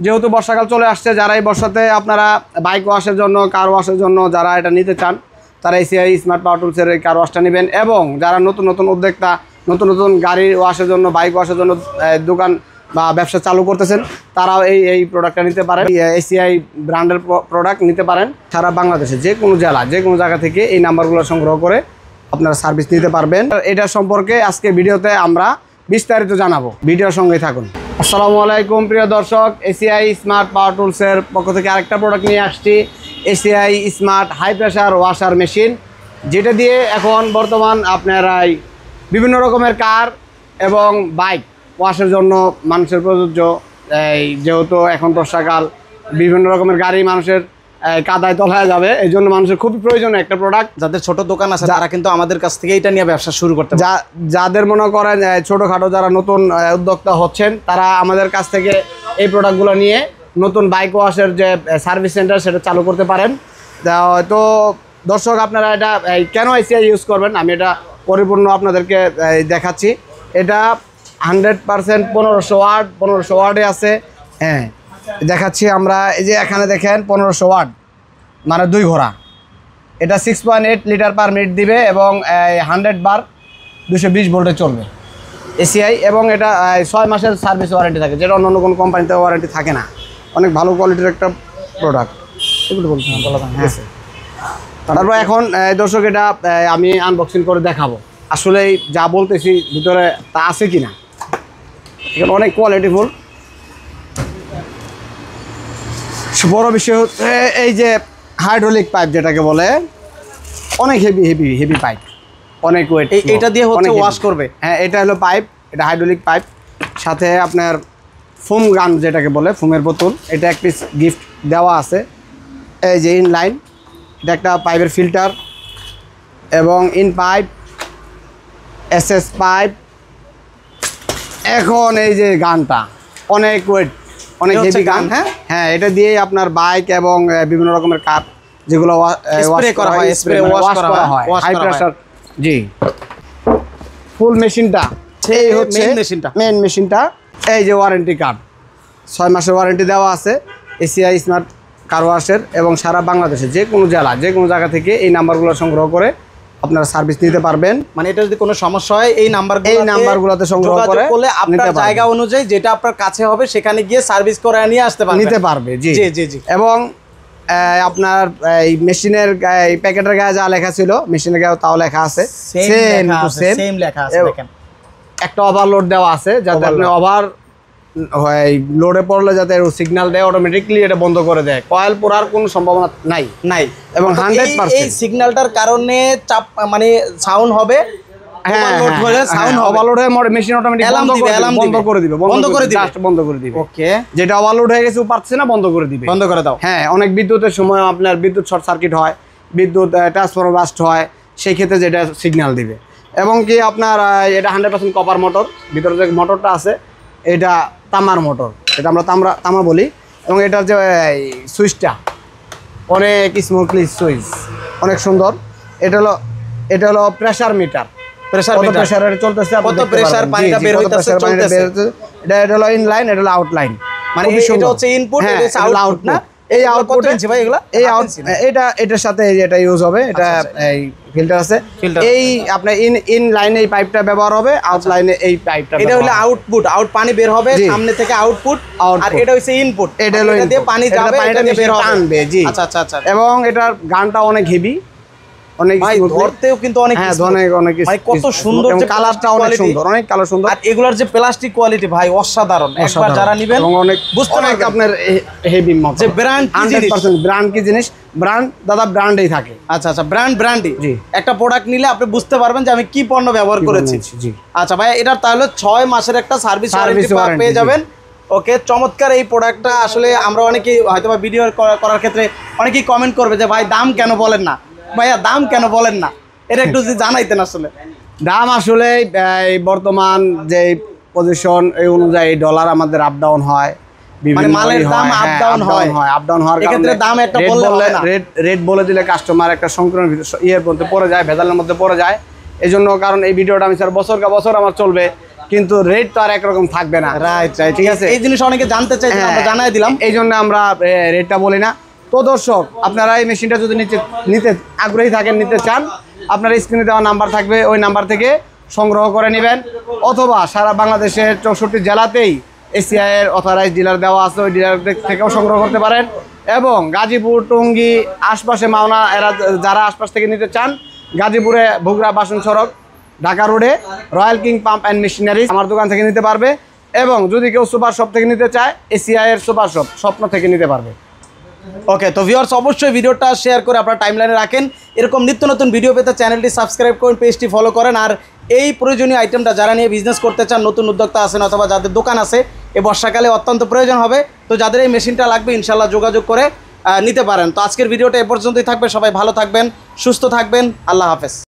যেহেতু বর্ষাকাল চলে আসছে, যারা এই বর্ষাতে আপনারা বাইক ওয়াশের জন্য, কার ওয়াশের জন্য যারা এটা নিতে চান, তারা এসিআই স্মার্ট পাওয়ার টুলসের এই কার ওয়াশটা নেবেন। এবং যারা নতুন নতুন উদ্যোক্তা, নতুন নতুন গাড়ি ওয়াশের জন্য, বাইক ওয়াশের জন্য দোকান বা ব্যবসা চালু করতেছেন, তারাও এই প্রোডাক্টটা নিতে পারেন। এসিআই ব্র্যান্ডের প্রোডাক্ট নিতে পারেন। সারা বাংলাদেশে যে কোনো জেলা, যে কোনো জায়গা থেকে এই নাম্বারগুলো সংগ্রহ করে আপনারা সার্ভিস নিতে পারবেন। এটা সম্পর্কে আজকে ভিডিওতে আমরা বিস্তারিত জানাবো, ভিডিওর সঙ্গেই থাকুন। আসসালামু আলাইকুম প্রিয় দর্শক, এসিআই স্মার্ট পাওয়ার টুলসের পক্ষ থেকে আরেকটা প্রোডাক্ট নিয়ে আসছি, ACI smart high pressure washer machine, যেটা দিয়ে এখন বর্তমান আপনারাই বিভিন্ন রকমের কার এবং বাইক ওয়াশের জন্য মানুষের প্রযোজ্য। যেহেতু এখন বর্ষাকাল, বিভিন্ন রকমের গাড়ি মানুষের কাদায় তলায় যাবে, এই জন্য মানুষের খুবই প্রয়োজন একটা প্রোডাক্ট। যাদের ছোট দোকান আছে তারা কিন্তু আমাদের কাছ থেকে এটা নিয়ে ব্যবসা শুরু করতে পারে। যাদের মনে করেন ছোটোখাটো যারা নতুন উদ্যোক্তা হচ্ছেন, তারা আমাদের কাছ থেকে এই প্রোডাক্টগুলো নিয়ে নতুন বাইক ওয়াশের যে সার্ভিস সেন্টার সেটা চালু করতে পারেন। তো দর্শক, আপনারা এটা কেন এসিআই ইউজ করবেন আমি এটা পরিপূর্ণ আপনাদেরকে দেখাচ্ছি। এটা 100% 1500 ওয়ার্ডে আছে। হ্যাঁ, দেখাচ্ছি আমরা। এই যে এখানে দেখেন 1500 ওয়াট, মানে 2 ঘোড়া। এটা 6.8 লিটার পার মিনিট দিবে এবং 100 বার 220 ভোল্টে চলবে এসিআই। এবং এটা 6 মাসের সার্ভিস ওয়ারেন্টি থাকে, যেটা অন্য কোনো কোম্পানিতে ওয়ারেন্টি থাকে না। অনেক ভালো কোয়ালিটির একটা প্রোডাক্ট, এগুলো বলছি। হ্যাঁ, তারপর এখন দর্শক এটা আমি আনবক্সিং করে দেখাবো আসলে যা বলতেছি ভিতরে তা আছে কি না। এখানে অনেক কোয়ালিটিফুল। বড় বিষয় হচ্ছে এই যে হাইড্রোলিক পাইপ যেটাকে বলে, অনেক হেভি পাইপ, অনেক ওয়েট। এটা দিয়ে হচ্ছে ওয়াশ করবে। হ্যাঁ, এটা হলো পাইপ, এটা হাইড্রোলিক পাইপ। সাথে আপনার ফোম গান যেটাকে বলে, ফোমের বোতল, এটা এক পিস গিফট দেওয়া আছে। এই যে ইন লাইন, এটা একটা পাইপের ফিল্টার এবং ইন পাইপ, এসএস পাইপ। এখন এই যে গানটা অনেক ওয়েট, অনেক হেভি গান। হ্যাঁ, এটা দিয়েই আপনার বাইক এবং বিভিন্ন রকমের কাপ যেগুলো স্প্রে করা হয়, ওয়াশ করা হয় হাই প্রেসার। জি, ফুল মেশিনটা এই হচ্ছে মেইন মেশিনটা। এই যে ওয়ারেন্টি কার্ড, 6 মাসের ওয়ারেন্টি দেওয়া আছে এসিআই স্মার্ট কার ওয়াশের। এবং সারা বাংলাদেশে যে কোনো জেলা, যে কোনো জায়গা থেকে এই নাম্বারগুলো সংগ্রহ করে আপনারা সার্ভিস নিতে পারবেন। মানে এটা যদি কোনো সমস্যা হয় এই নাম্বারগুলোতে সংগ্রহ করে আপনার জায়গা অনুযায়ী যেটা আপনার কাছে হবে সেখানে গিয়ে সার্ভিস করে নিয়ে আসতে পারবেন, নিতে পারবে। জি জি জি জি। এবং আপনার এই মেশিনের প্যাকেটের গায়ে যা লেখা ছিল, মেশিনের গায়েও তাও লেখা আছে, সেম লেখা আছে। দেখেন, একটা ওভারলোড দেওয়া আছে, যাতে আপনি ওভার লোডে পড়লে যাতে সিগন্যাল দেয়, অটোমেটিকলি এটা বন্ধ করে দেয়। কয়েল পোড়ার কোনো সম্ভাবনা নাই। এবং 100% এই সিগন্যালটার কারণে চাপ, মানে সাউন্ড হবে। যেটা ওভারলোড হয়ে গেছে পারছে না, বন্ধ করে দিবে, বন্ধ করে দাও। হ্যাঁ, অনেক বিদ্যুতের সময় আপনার বিদ্যুৎ শর্ট সার্কিট হয়, বিদ্যুৎ ট্রান্সফরমার বাস্ট হয়, সেই ক্ষেত্রে যেটা সিগন্যাল দিবে। এবং কি আপনার এটা 100% কপার মোটর, ভিতরে যে মোটরটা আছে এটা তামার মোটর, এটা আমরা তামা বলি। এবং এটার যে সুইচটা অনেক স্মুথলি সুইচ, অনেক সুন্দর। এটা হলো প্রেসার মিটার, প্রেসারে চলতেছে, কত প্রেসার পানিটা বের হইতেছে চলতেছে। এটা হলো ইন লাইন, এটা হলো আউট লাইন। মানে এটা হচ্ছে ইনপুট, এটা হচ্ছে আউটপুট না। এই আউটপুট ভাই, এগুলা এই আউট, এটার সাথে এটা ইউজ হবে। এটা এই ফিল্টার আছে, এই আপনার ইন লাইনে এই পাইপটা ব্যবহার হবে, আউট লাইনে এই পাইপটা। এটা হলো আউটপুট, পানি বের হবে সামনে থেকে, আউটপুট। আর এটা হচ্ছে ইনপুট, এটা হলো দিয়ে পানি যাবে, এটা দিয়ে বের হবে, টানবে। জি, আচ্ছা আচ্ছা আচ্ছা। এবং এটার গানটা অনেক হেভি, অনেক ধরতেও কিন্তু অনেক কত সুন্দর, কালারটা অনেক সুন্দর, অনেক কালার সুন্দর। আর এগুলার যে প্লাস্টিক কোয়ালিটি ভাই অসাধারণ। একবার যারা নেবেন অনেক বুঝতে পারবেন আপনার হেভি মত যে ব্র্যান্ড 100% ব্র্যান্ড কি জিনিস, ব্র্যান্ড দাদা ব্র্যান্ডেই থাকে। আচ্ছা আচ্ছা, ব্র্যান্ডই। একটা প্রোডাক্ট নিলে আপনি বুঝতে পারবেন যে আমি কি পণ্য ব্যবহার করেছি। জি, আচ্ছা ভাই, এটা তাহলে 6 মাসের একটা সার্ভিস ওয়ারেন্টি পেয়ে যাবেন। ওকে, চমৎকার এই প্রোডাক্টটা। আসলে আমরা অনেকেই হয়তো বা ভিডিও করার ক্ষেত্রে অনেকেই কমেন্ট করবে যে ভাই দাম কেন বলেন না, ভাইয়া দাম কেন বলেন না, এটা একটু যদি জানাইতেন। আসলে দাম আসলে বর্তমান যে পজিশন এই অনুযায়ী ডলার আমাদের আপ ডাউন হয়, মানে মালের দাম আপ ডাউন হওয়ার ক্ষেত্রে দাম একটা বললে রেট বলে দিলে কাস্টমার একটা সংকীর্ণ ইয়ের মধ্যে পড়ে যায়, ভেজালের মধ্যে পড়ে যায়। এই জন্য, কারণ এই ভিডিওটা আমি স্যার বছর আমার চলবে, কিন্তু রেট তো আর একরকম থাকবে না। রাইট রাইট, ঠিক আছে। এই জিনিস অনেকে জানতে চাই, আমরা জানাই দিলাম। এই জন্য আমরা রেটটা বলি না। তো দর্শক, আপনারা এই মেশিনটা যদি নিতে আগ্রহী থাকেন, নিতে চান, আপনার স্ক্রিনে দেওয়া নাম্বার থাকবে, ওই নাম্বার থেকে সংগ্রহ করে নেবেন, অথবা সারা বাংলাদেশের 64 জেলাতেই এসিআই এর অথরাইজড ডিলার দেওয়া আছে, ওই ডিলার থেকেও সংগ্রহ করতে পারেন। এবং গাজীপুর, টঙ্গী, আশপাশে মাওনা, এরা যারা আশপাশ থেকে নিতে চান, গাজীপুরে ভুগরা বাসন সড়ক, ঢাকা রোডে royal king pump and machinery আমার দোকান থেকে নিতে পারবে। এবং যদি কেউ সুপার শপ থেকে নিতে চায়, এসিআই এর সুপার শপ স্বপ্ন থেকে নিতে পারবে। ওকে, তো ভিউয়ার্স অবশ্যই ভিডিওটা শেয়ার করে আপনার টাইমলাইনে রাখেন। এরকম নিত্য নতুন ভিডিও পেতে চ্যানেলটি সাবস্ক্রাইব করুন, পেজটি ফলো করেন। আর এই প্রয়োজনীয় আইটেমটা যারা নিয়ে বিজনেস করতে চান, নতুন উদ্যোক্তা আছেন অথবা যাদের দোকান আছে, এই বর্ষাকালে অত্যন্ত প্রয়োজন হবে। তো যাদের এই মেশিনটা লাগবে ইনশাল্লাহ যোগাযোগ করে নিতে পারেন। তো আজকের ভিডিওটা এ পর্যন্তই থাকবে। সবাই ভালো থাকবেন, সুস্থ থাকবেন। আল্লাহ হাফেজ।